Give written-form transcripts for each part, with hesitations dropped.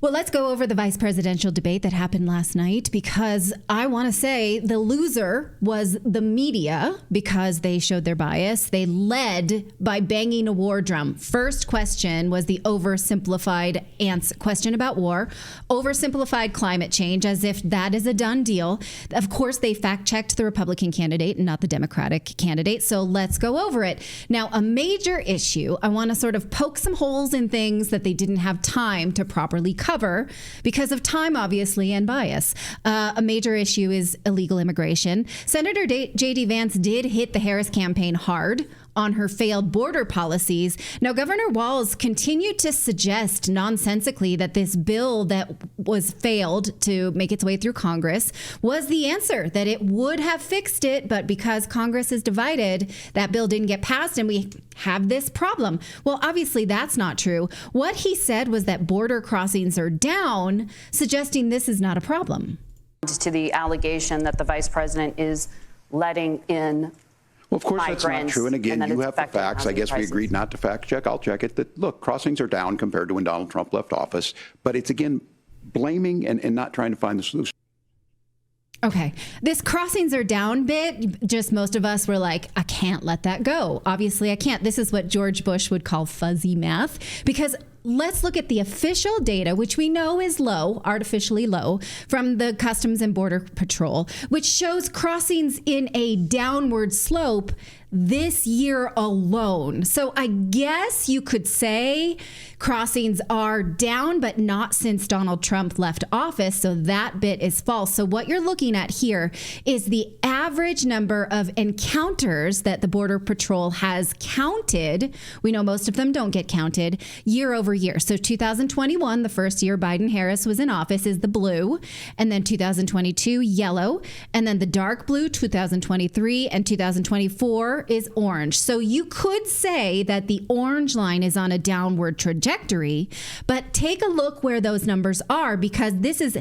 Well, let's go over the vice presidential debate that happened last night, because I want to say the loser was the media because they showed their bias. They led by banging a war drum. First question was the oversimplified question about war, oversimplified climate change, as if that is a done deal. Of course, they fact-checked the Republican candidate and not the Democratic candidate. So let's go over it. Now, a major issue, I want to sort of poke some holes in things that they didn't have time to properly cover because of time, obviously, and bias. A major issue is illegal immigration. Senator J.D. Vance did hit the Harris campaign hard on her failed border policies. Now, Governor Walz continued to suggest nonsensically that this bill that was failed to make its way through Congress was the answer, that it would have fixed it, but because Congress is divided, that bill didn't get passed and we have this problem. Well, obviously that's not true. What he said was that border crossings are down, suggesting this is not a problem. To the allegation that the vice president is letting in well, of course, that's not true. And again, you have the facts. I guess we agreed not to fact check. I'll check it. That, look, crossings are down compared to when Donald Trump left office. But it's, again, blaming and not trying to find the solution. Okay. This crossings are down bit, just most of us were like, I can't let that go. Obviously, I can't. This is what George Bush would call fuzzy math, because let's look at the official data, which we know is low, artificially low, from the Customs and Border Patrol, which shows crossings in a downward slope this year alone. So I guess you could say crossings are down, but not since Donald Trump left office. So that bit is false. So what you're looking at here is the average number of encounters that the Border Patrol has counted. We know most of them don't get counted year over year. So 2021, the first year Biden-Harris was in office, is the blue, and then 2022, yellow, and then the dark blue, 2023, and 2024 is orange. So you could say that the orange line is on a downward trajectory, but take a look where those numbers are, because this is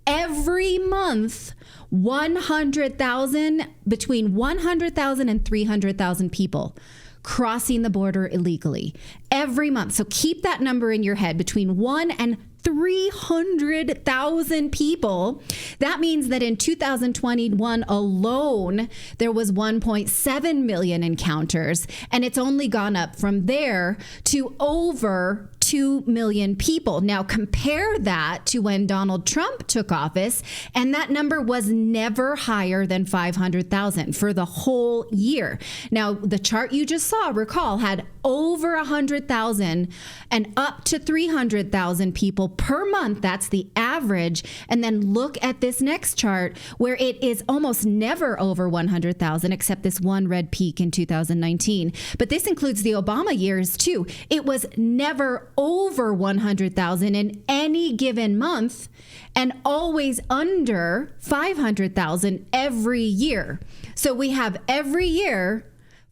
every month, 100,000, between 100,000 and 300,000 people crossing the border illegally every month. So keep that number in your head, between 1 and 300,000 people. That means that in 2021 alone, there was 1.7 million encounters, and it's only gone up from there to over 2 million people. Now compare that to when Donald Trump took office, and that number was never higher than 500,000 for the whole year. Now the chart you just saw, recall, had over 100,000 and up to 300,000 people per month. That's the average. And then look at this next chart where it is almost never over 100,000, except this one red peak in 2019. But this includes the Obama years too. It was never over 100,000 in any given month and always under 500,000 every year. So we have every year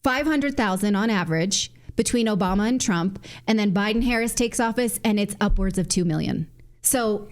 500,000 on average between Obama and Trump, and then Biden-Harris takes office and it's upwards of 2 million. So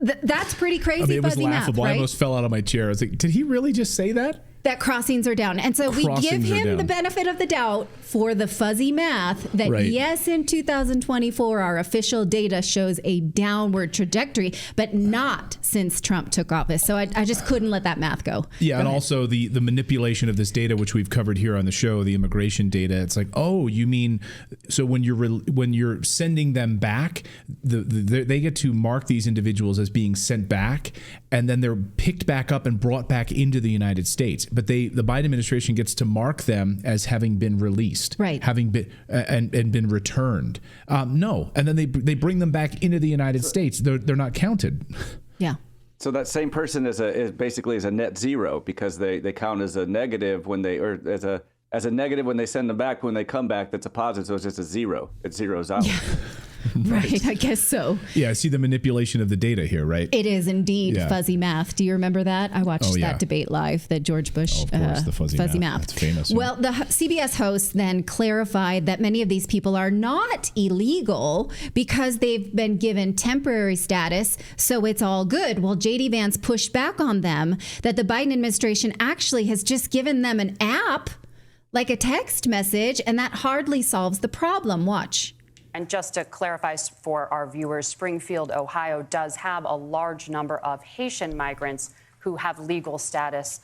that's pretty crazy. I mean, it was fuzzy laughable. math, right? I almost fell out of my chair. I was like, did he really just say that? That crossings are down. And so we give him the benefit of the doubt for the fuzzy math that yes, in 2024, our official data shows a downward trajectory, but not since Trump took office. So I just couldn't let that math go. Yeah. And also the manipulation of this data, which we've covered here on the show, the immigration data. It's like, oh, you mean, so when you're sending them back, they get to mark these individuals as being sent back, and then they're picked back up and brought back into the United States. But the Biden administration gets to mark them as having been released, having been and been returned. No, and then they bring them back into the United States. They're not counted. Yeah. So that same person is basically a net zero, because they count as a negative when they, or as a negative when they send them back. When they come back, that's a positive. So it's just a zero. It zeroes out. Yeah. Right, I guess so. Yeah, I see the manipulation of the data here, right? It is indeed fuzzy math. Do you remember that? I watched that debate live, that George Bush of course, the fuzzy math. That's famous. Well, the CBS host then clarified that many of these people are not illegal because they've been given temporary status, so it's all good. Well, JD Vance pushed back on them that the Biden administration actually has just given them an app, like a text message, and that hardly solves the problem. Watch. And just to clarify for our viewers, Springfield, Ohio does have a large number of Haitian migrants who have legal status,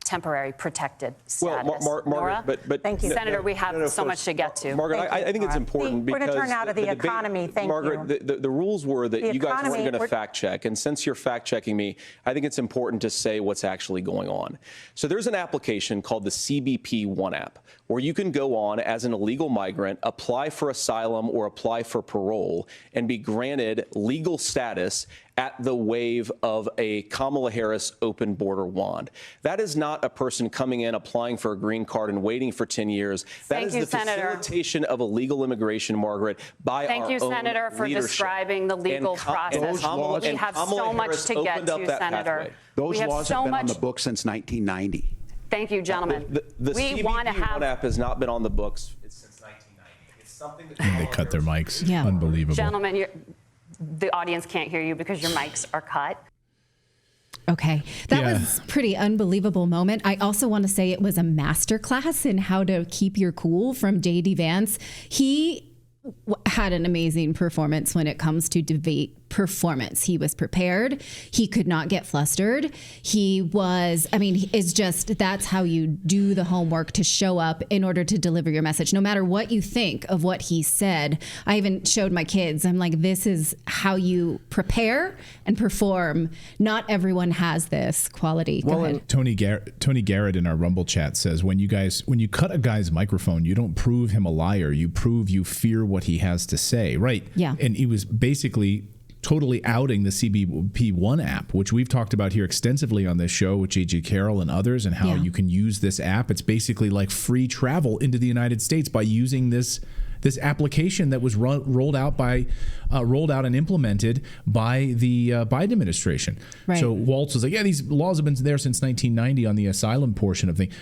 temporary protected status. Well, Margaret, but thank you, Senator. We have so much to get to. Margaret, I think it's important because we're going to turn out of the economy. Thank you, Margaret. The rules were that you guys weren't going to fact check, and since you're fact checking me, I think it's important to say what's actually going on. So there's an application called the CBP One app, where you can go on as an illegal migrant, apply for asylum or apply for parole, and be granted legal status at the wave of a Kamala Harris open border wand. That is not a person coming in, applying for a green card and waiting for 10 years. That is the facilitation of illegal immigration, Margaret, by our own leadership. Thank you, Senator, for describing the legal process. We have so much to get to, Senator. Those laws have been on the books since 1990. Thank you, gentlemen. The CBP One app has not been on the books since 1990. It's something that they cut their mics. Yeah. Unbelievable. Gentlemen, the audience can't hear you because your mics are cut. Okay. That was pretty unbelievable moment. I also want to say it was a masterclass in how to keep your cool from JD Vance. He had an amazing performance when it comes to debate performance. He was prepared. He could not get flustered. It's just, that's how you do the homework to show up in order to deliver your message. No matter what you think of what he said, I even showed my kids, I'm like, this is how you prepare and perform. Not everyone has this quality. Go ahead. Tony Garrett in our Rumble chat says, when you cut a guy's microphone, you don't prove him a liar. You prove you fear what he has to say. Right. Yeah. And he was basically totally outing the CBP One app, which we've talked about here extensively on this show with J.J. Carroll and others, and how you can use this app. It's basically like free travel into the United States by using this application that was rolled out and implemented by the Biden administration. Right. So Walz was like, yeah, these laws have been there since 1990 on the asylum portion of things.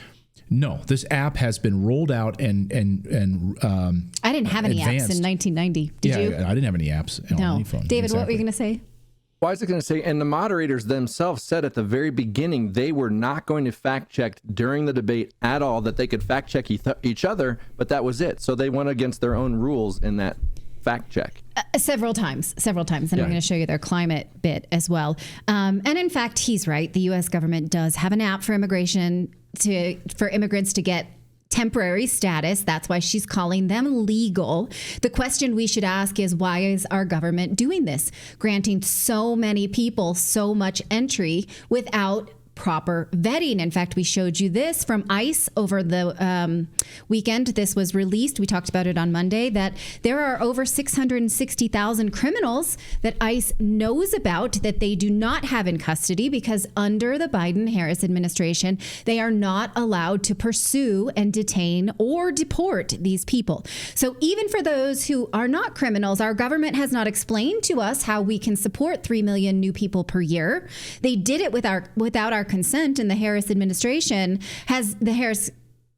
No, this app has been rolled out and I didn't have any apps in 1990. Did you? I didn't have any apps on any phone. David, what were you going to say? Well, I was going to say, and the moderators themselves said at the very beginning they were not going to fact check during the debate at all, that they could fact check each other, but that was it. So they went against their own rules in that fact check. Several times. And I'm going to show you their climate bit as well. And in fact, he's right. The U.S. government does have an app for for immigrants to get temporary status. That's why she's calling them legal. The question we should ask is, why is our government doing this? Granting so many people so much entry without proper vetting. In fact, we showed you this from ICE over the weekend. This was released. We talked about it on Monday, that there are over 660,000 criminals that ICE knows about that they do not have in custody, because under the Biden-Harris administration, they are not allowed to pursue and detain or deport these people. So even for those who are not criminals, our government has not explained to us how we can support 3 million new people per year. They did it without our consent, and the Harris administration the Harris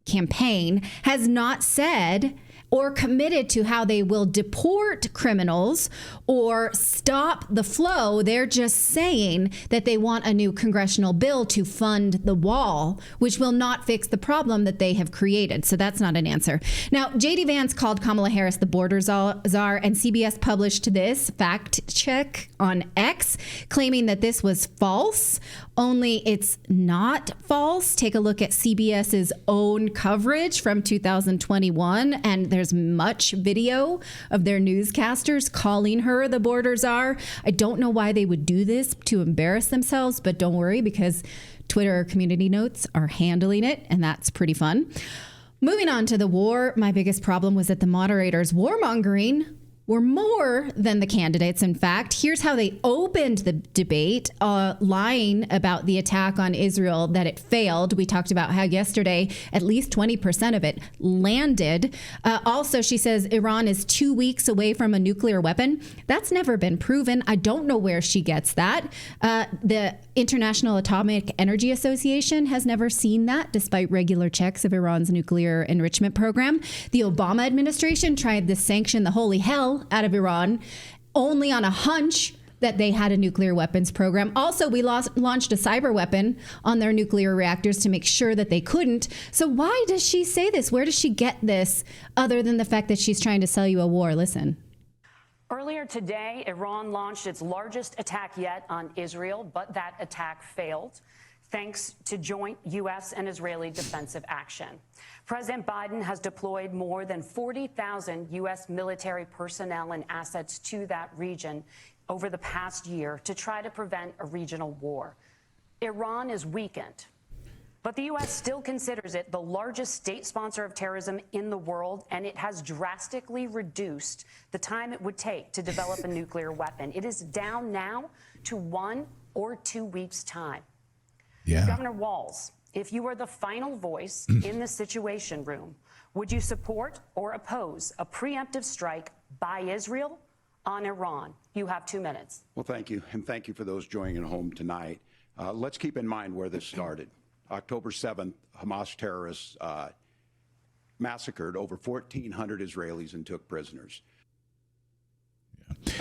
campaign has not said or committed to how they will deport criminals or stop the flow. They're just saying that they want a new congressional bill to fund the wall, which will not fix the problem that they have created. So that's not an answer. Now, JD Vance called Kamala Harris the border czar, and CBS published this fact check on X, claiming that this was false. Only it's not false. Take a look at CBS's own coverage from 2021, and there's much video of their newscasters calling her the border czar. I don't know why they would do this to embarrass themselves, but don't worry, because Twitter community notes are handling it, and that's pretty fun. Moving on to the war, my biggest problem was that the moderators warmongering were more than the candidates. In fact, here's how they opened the debate, lying about the attack on Israel, that it failed. We talked about how yesterday at least 20% of it landed. Also, she says Iran is 2 weeks away from a nuclear weapon. That's never been proven. I don't know where she gets that. The International Atomic Energy Association has never seen that, despite regular checks of Iran's nuclear enrichment program. The Obama administration tried to sanction the holy hell out of Iran only on a hunch that they had a nuclear weapons program. Also, we launched a cyber weapon on their nuclear reactors to make sure that they couldn't. So why does she say this? Where does she get this other than the fact that she's trying to sell you a war? Listen. Earlier today, Iran launched its largest attack yet on Israel, but that attack failed thanks to joint U.S. and Israeli defensive action. President Biden has deployed more than 40,000 U.S. military personnel and assets to that region over the past year to try to prevent a regional war. Iran is weakened, but the U.S. still considers it the largest state sponsor of terrorism in the world, and it has drastically reduced the time it would take to develop a nuclear weapon. It is down now to 1 or 2 weeks' time. Yeah. Governor Walz, if you were the final voice in the Situation Room, would you support or oppose a preemptive strike by Israel on Iran? You have 2 minutes. Well, thank you. And thank you for those joining at home tonight. Let's keep in mind where this started. October 7th, Hamas terrorists massacred over 1,400 Israelis and took prisoners.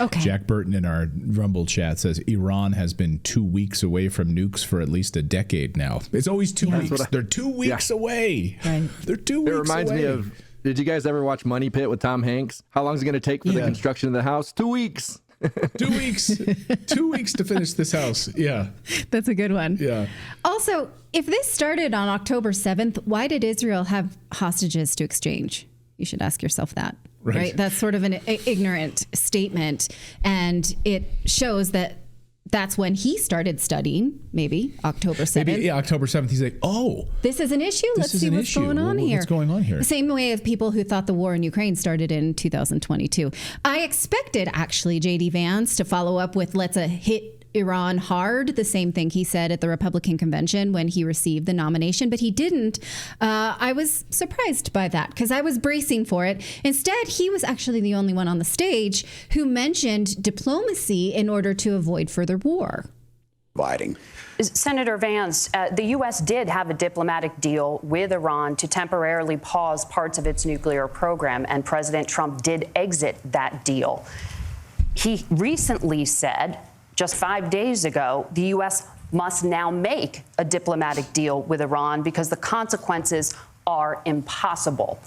Okay. Jack Burton in our Rumble chat says Iran has been 2 weeks away from nukes for at least a decade now. It's always 2 weeks. They're 2 weeks away. Right. They're 2 weeks away. It reminds me of, did you guys ever watch Money Pit with Tom Hanks? How long is it going to take for the construction of the house? 2 weeks. 2 weeks. 2 weeks to finish this house. Yeah. That's a good one. Yeah. Also, if this started on October 7th, why did Israel have hostages to exchange? You should ask yourself that. Right? That's sort of an ignorant statement. And it shows that that's when he started studying, maybe October 7th. Maybe October 7th. He's like, oh, this is an issue. Let's see what's going on here. What's going on here? The same way as people who thought the war in Ukraine started in 2022. I expected, actually, JD Vance to follow up with let's hit Iran hard, the same thing he said at the Republican convention when he received the nomination, but he didn't. I was surprised by that because I was bracing for it. Instead, he was actually the only one on the stage who mentioned diplomacy in order to avoid further war. Senator Vance, the U.S. did have a diplomatic deal with Iran to temporarily pause parts of its nuclear program, and President Trump did exit that deal. He recently said, just 5 days ago, the U.S. must now make a diplomatic deal with Iran because the consequences are impossible.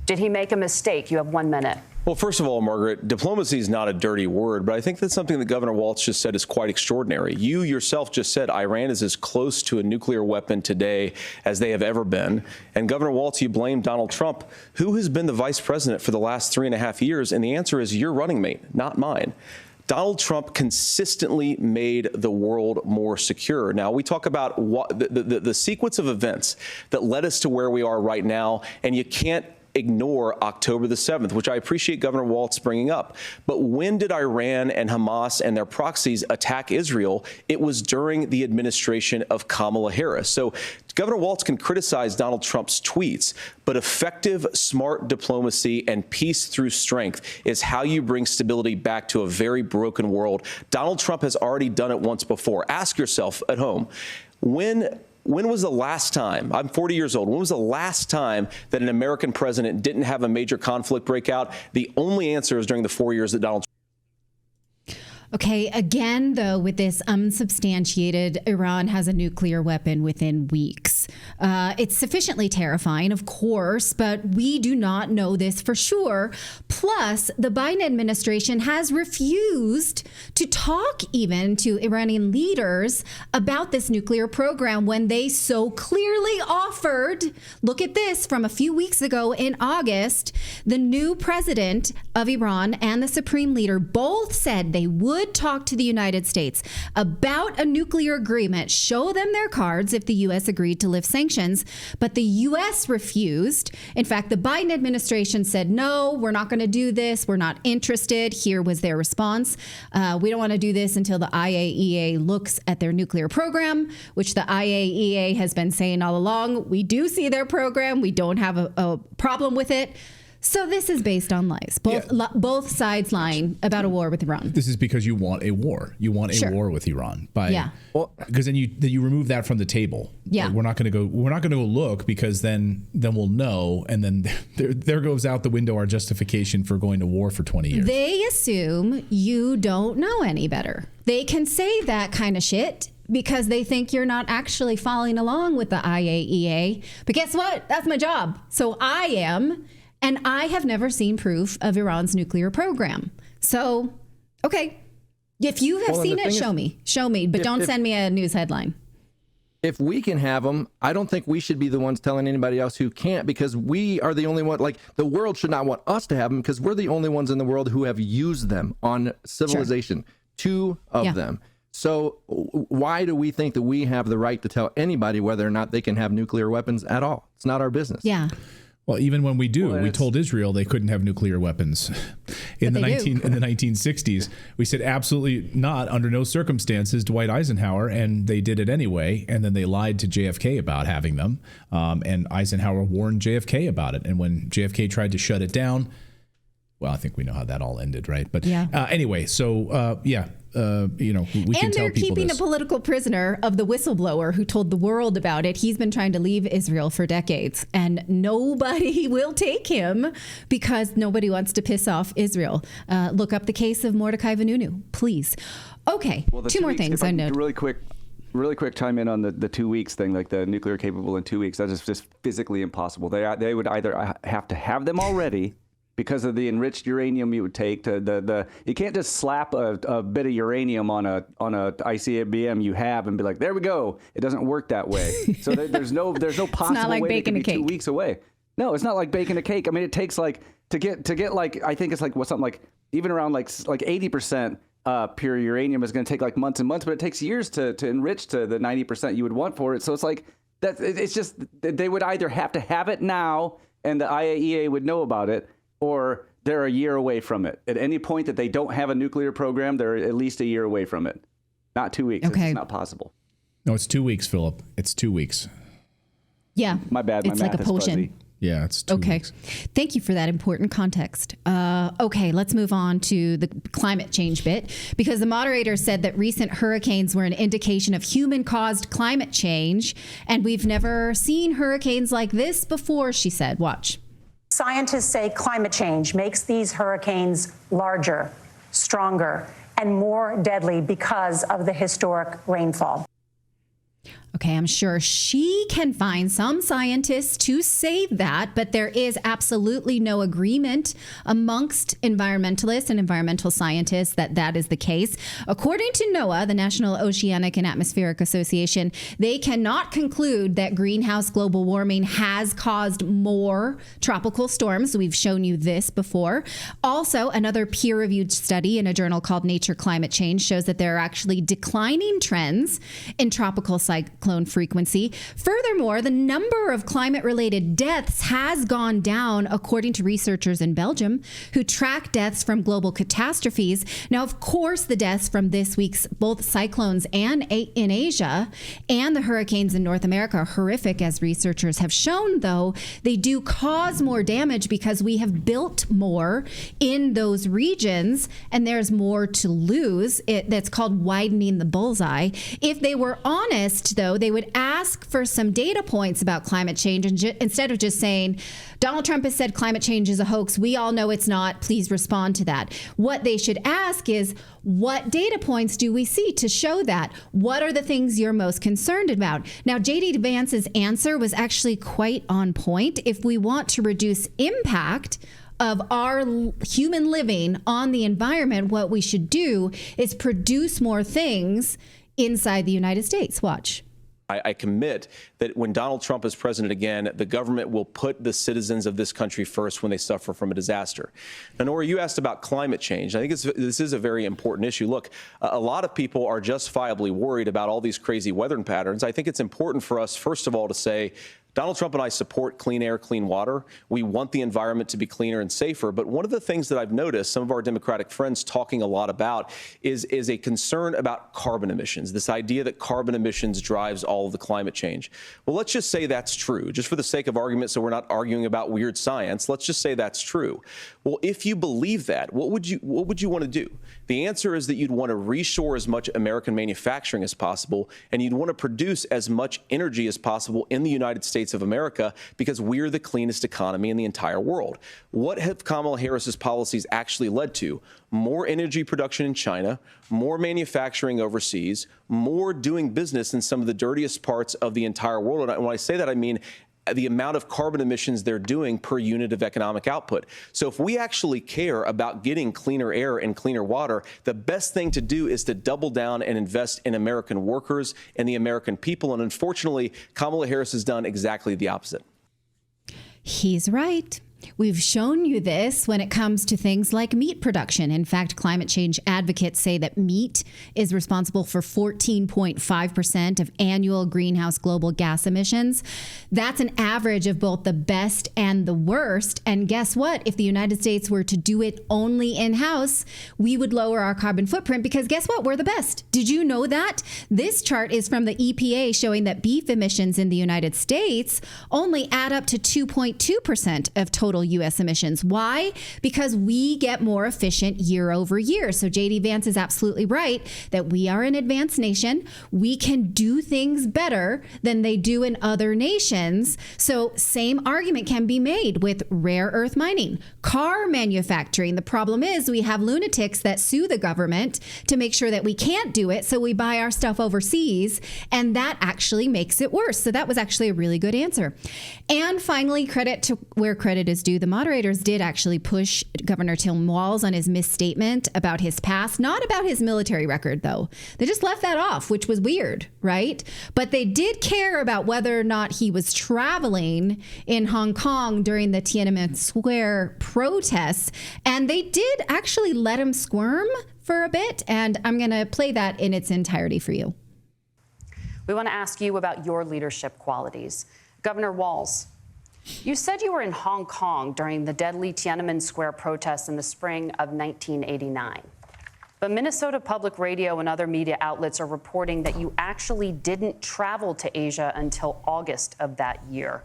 Did he make a mistake? You have 1 minute. Well, first of all, Margaret, diplomacy is not a dirty word, but I think that's something that Governor Walz just said is quite extraordinary. You yourself just said Iran is as close to a nuclear weapon today as they have ever been. And Governor Walz, you blame Donald Trump, who has been the vice president for the last 3.5 years. And the answer is your running mate, not mine. Donald Trump consistently made the world more secure. Now, we talk about the sequence of events that led us to where we are right now, and you can't ignore October the 7th, which I appreciate Governor Walz bringing up. But when did Iran and Hamas and their proxies attack Israel? It was during the administration of Kamala Harris. So Governor Walz can criticize Donald Trump's tweets, but effective, smart diplomacy and peace through strength is how you bring stability back to a very broken world. Donald Trump has already done it once before. Ask yourself at home, when was the last time, I'm 40 years old, when was the last time that an American president didn't have a major conflict break out? The only answer is during the 4 years that Donald Trump. Okay, again, though, with this unsubstantiated, Iran has a nuclear weapon within weeks. It's sufficiently terrifying, of course, but we do not know this for sure. Plus, the Biden administration has refused to talk even to Iranian leaders about this nuclear program when they so clearly offered, look at this, from a few weeks ago in August, the new president of Iran and the supreme leader both said they would talk to the United States about a nuclear agreement, show them their cards if the U.S. agreed to lift sanctions, but the U.S. refused. In fact, the Biden administration said, no, we're not going to do this. We're not interested. Here was their response. We don't want to do this until the IAEA looks at their nuclear program, which the IAEA has been saying all along. We do see their program. We don't have a problem with it. So this is based on lies. Both sides lying about a war with Iran. This is because you want a war. You want a war with Iran. Because then you remove that from the table. Yeah. Like, we're not going to go look, because then we'll know, and then there goes out the window our justification for going to war for 20 years. They assume you don't know any better. They can say that kind of shit because they think you're not actually following along with the IAEA. But guess what? That's my job. So I am. And I have never seen proof of Iran's nuclear program. So, okay. If you have seen it, show me. But don't send me a news headline. If we can have them, I don't think we should be the ones telling anybody else who can't, because we are the only one. Like, the world should not want us to have them, because we're the only ones in the world who have used them on civilization. Sure. 2 of them. So why do we think that we have the right to tell anybody whether or not they can have nuclear weapons at all? It's not our business. Yeah. Well, even when we do, we told Israel they couldn't have nuclear weapons in the 1960s. We said absolutely not, under no circumstances, Dwight Eisenhower, and they did it anyway. And then they lied to JFK about having them. And Eisenhower warned JFK about it. And when JFK tried to shut it down, well, I think we know how that all ended, right? But anyway, so we can tell people this. And they're keeping a political prisoner of the whistleblower who told the world about it. He's been trying to leave Israel for decades, and nobody will take him because nobody wants to piss off Israel. Look up the case of Mordecai Vanunu, please. Okay, well, 2 more things I know. Really quick time in on the 2 weeks thing, like the nuclear capable in 2 weeks. That is just physically impossible. They would either have to have them already, because of the enriched uranium you would take to you can't just slap a bit of uranium on a ICBM you have and be like, there we go. It doesn't work that way. So there's no possible way it can be 2 weeks away. No, it's not like baking a cake. I mean, it takes like to get like, I think it's like something like even around like 80% pure uranium is going to take like months and months, but it takes years to enrich to the 90% you would want for it. So it's like that. It's just they would either have to have it now, and the IAEA would know about it, or they're a year away from it. At any point that they don't have a nuclear program, they're at least a year away from it. Not 2 weeks. Okay. It's not possible. No, it's 2 weeks, Philip. It's 2 weeks. Yeah. My bad. My it's math like a is potion. fuzzy. Yeah, it's 2 weeks. Thank you for that important context. Okay, let's move on to the climate change bit, because the moderator said that recent hurricanes were an indication of human-caused climate change, and we've never seen hurricanes like this before, she said. Watch. Scientists say climate change makes these hurricanes larger, stronger, and more deadly because of the historic rainfall. Okay, I'm sure she can find some scientists to say that, but there is absolutely no agreement amongst environmentalists and environmental scientists that that is the case. According to NOAA, the National Oceanic and Atmospheric Association, they cannot conclude that greenhouse global warming has caused more tropical storms. We've shown you this before. Also, another peer-reviewed study in a journal called Nature Climate Change shows that there are actually declining trends in tropical cyclone frequency. Furthermore, the number of climate-related deaths has gone down, according to researchers in Belgium who track deaths from global catastrophes. Now, of course, the deaths from this week's both cyclones and in Asia and the hurricanes in North America are horrific, as researchers have shown, though they do cause more damage because we have built more in those regions and there's more to lose. That's called widening the bullseye. If they were honest, though, they would ask for some data points about climate change, and instead of just saying, Donald Trump has said climate change is a hoax, we all know it's not, please respond to that. What they should ask is, what data points do we see to show that? What are the things you're most concerned about? Now, JD Vance's answer was actually quite on point. If we want to reduce impact of our human living on the environment, what we should do is produce more things inside the United States. Watch. I commit that when Donald Trump is president again, the government will put the citizens of this country first when they suffer from a disaster. Now, Nora, you asked about climate change. I think this is a very important issue. Look, a lot of people are justifiably worried about all these crazy weather patterns. I think it's important for us, first of all, to say, Donald Trump and I support clean air, clean water. We want the environment to be cleaner and safer. But one of the things that I've noticed some of our Democratic friends talking a lot about is a concern about carbon emissions, this idea that carbon emissions drives all of the climate change. Well, let's just say that's true, just for the sake of argument, so we're not arguing about weird science. Let's just say that's true. Well, if you believe that, what would you want to do? The answer is that you'd want to reshore as much American manufacturing as possible, and you'd want to produce as much energy as possible in the United States of America, because we're the cleanest economy in the entire world. What have Kamala Harris's policies actually led to? More energy production in China, more manufacturing overseas, more doing business in some of the dirtiest parts of the entire world. And when I say that, I mean the amount of carbon emissions they're doing per unit of economic output. So if we actually care about getting cleaner air and cleaner water, the best thing to do is to double down and invest in American workers and the American people. And unfortunately, Kamala Harris has done exactly the opposite. He's right. We've shown you this when it comes to things like meat production. In fact, climate change advocates say that meat is responsible for 14.5% of annual greenhouse global gas emissions. That's an average of both the best and the worst. And guess what? If the United States were to do it only in-house, we would lower our carbon footprint because guess what? We're the best. Did you know that? This chart is from the EPA showing that beef emissions in the United States only add up to 2.2% of total U.S. emissions. Why? Because we get more efficient year over year. So JD Vance is absolutely right that we are an advanced nation. We can do things better than they do in other nations. So same argument can be made with rare earth mining, car manufacturing. The problem is we have lunatics that sue the government to make sure that we can't do it. So we buy our stuff overseas, and that actually makes it worse. So that was actually a really good answer. And finally, credit to where credit is due. The moderators did actually push Governor Tim Walz on his misstatement about his past, not about his military record, though. They just left that off, which was weird, right? But they did care about whether or not he was traveling in Hong Kong during the Tiananmen Square protests. And they did actually let him squirm for a bit. And I'm going to play that in its entirety for you. We want to ask you about your leadership qualities. Governor Walz, you said you were in Hong Kong during the deadly Tiananmen Square protests in the spring of 1989. But Minnesota Public Radio and other media outlets are reporting that you actually didn't travel to Asia until August of that year.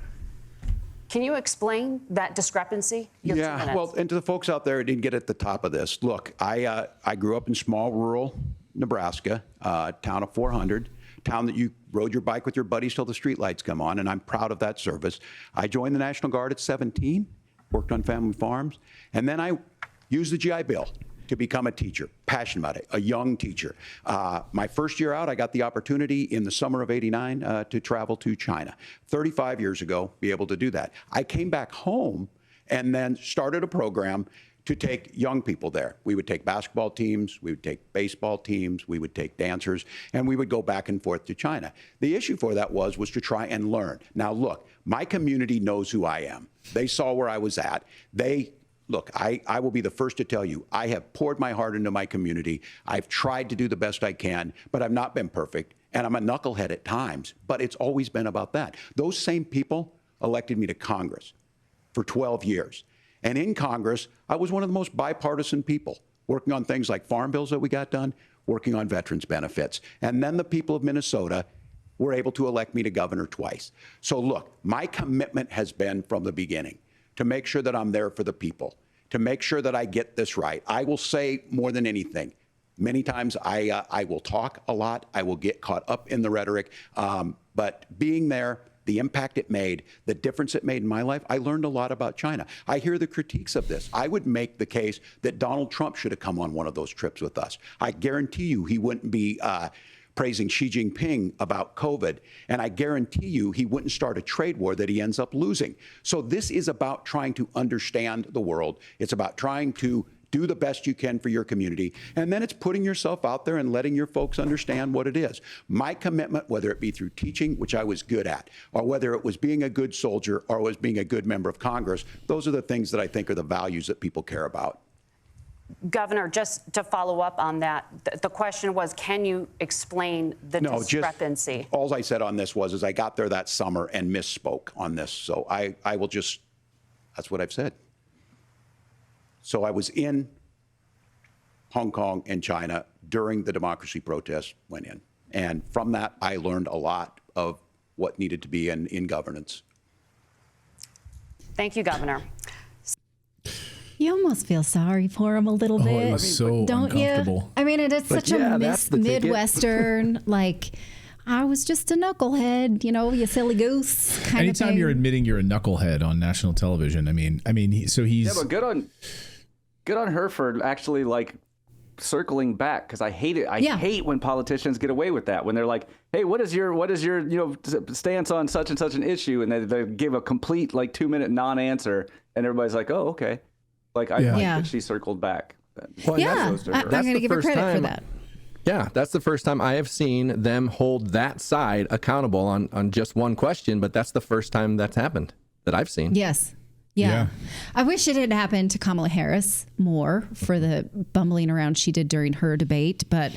Can you explain that discrepancy? Yeah, well, and to the folks out there who didn't get at the top of this, look, I grew up in small rural Nebraska, town of 400. Town that you rode your bike with your buddies till the streetlights come on, and I'm proud of that service. I joined the National Guard at 17, worked on family farms, and then I used the GI Bill to become a teacher, passionate about it, a young teacher. My first year out, I got the opportunity in the summer of '89 to travel to China. 35 years ago, be able to do that. I came back home and then started a program to take young people there. We would take basketball teams, we would take baseball teams, we would take dancers, and we would go back and forth to China. The issue for that was to try and learn. Now, look, my community knows who I am. They saw where I was at. Look, I will be the first to tell you, I have poured my heart into my community. I've tried to do the best I can, but I've not been perfect, and I'm a knucklehead at times, but it's always been about that. Those same people elected me to Congress for 12 years. And in Congress, I was one of the most bipartisan people, working on things like farm bills that we got done, working on veterans benefits. And then the people of Minnesota were able to elect me to governor twice. So look, my commitment has been from the beginning to make sure that I'm there for the people, to make sure that I get this right. I will say more than anything, many times I will talk a lot, I will get caught up in the rhetoric, but being there, the impact it made, the difference it made in my life, I learned a lot about China. I hear the critiques of this. I would make the case that Donald Trump should have come on one of those trips with us. I guarantee you he wouldn't be praising Xi Jinping about COVID, and I guarantee you he wouldn't start a trade war that he ends up losing. So this is about trying to understand the world. It's about trying to do the best you can for your community. And then it's putting yourself out there and letting your folks understand what it is. My commitment, whether it be through teaching, which I was good at, or whether it was being a good soldier or was being a good member of Congress, those are the things that I think are the values that people care about. Governor, just to follow up on that, the question was, can you explain the discrepancy? All I said on this is I got there that summer and misspoke on this. So I will just, that's what I've said. So I was in Hong Kong and China during the democracy protests went in. And from that, I learned a lot of what needed to be in governance. Thank you, Governor. You almost feel sorry for him a little bit. It was so don't uncomfortable. You? I mean, it is such a Midwestern, like, I was just a knucklehead, you silly goose kind of thing. Anytime you're admitting you're a knucklehead on national television, he's yeah, but good on her for actually like circling back, because I hate it. I hate when politicians get away with that, when they're like, hey, what is your stance on such and such an issue, and they give a complete 2-minute non-answer, and everybody's like, oh, okay. Like, I like that she circled back. Well, I'm going to give her credit for that. Yeah, that's the first time I have seen them hold that side accountable on just one question, but that's the first time that's happened that I've seen. Yes. Yeah. I wish it had happened to Kamala Harris more for the bumbling around she did during her debate, but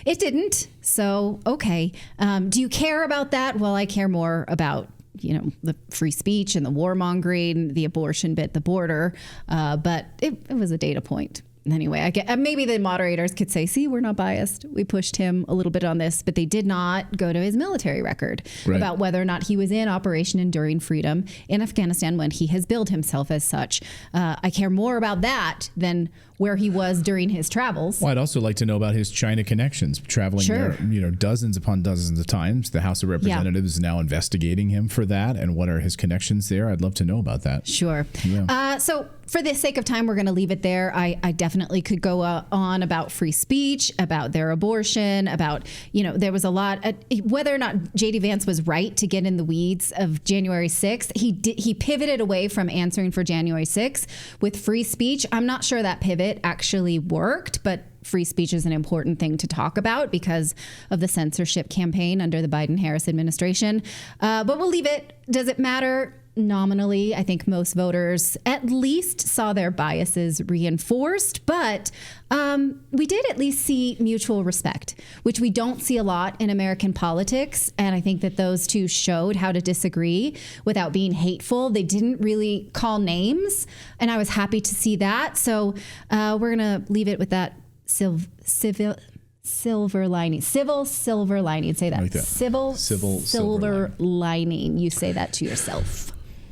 it didn't. So, okay. Do you care about that? Well, I care more about the free speech and the warmongering, the abortion bit, the border. But it was a data point. Anyway, maybe the moderators could say, see, we're not biased. We pushed him a little bit on this, but they did not go to his military record about whether or not he was in Operation Enduring Freedom in Afghanistan when he has billed himself as such. I care more about that than where he was during his travels. Well, I'd also like to know about his China connections, traveling there, dozens upon dozens of times. The House of Representatives is now investigating him for that. And what are his connections there? I'd love to know about that. Sure. Yeah. So for the sake of time, we're going to leave it there. I definitely could go on about free speech, about their abortion, about, there was a lot, whether or not JD Vance was right to get in the weeds of January 6th. He pivoted away from answering for January 6th with free speech. I'm not sure that pivot actually worked, but free speech is an important thing to talk about because of the censorship campaign under the Biden-Harris administration. But we'll leave it. Does it matter? Nominally, I think most voters at least saw their biases reinforced, but we did at least see mutual respect, which we don't see a lot in American politics. And I think that those two showed how to disagree without being hateful. They didn't really call names, and I was happy to see that. So we're going to leave it with that civil silver lining. Say that. Like that. Civil silver lining. You say that to yourself.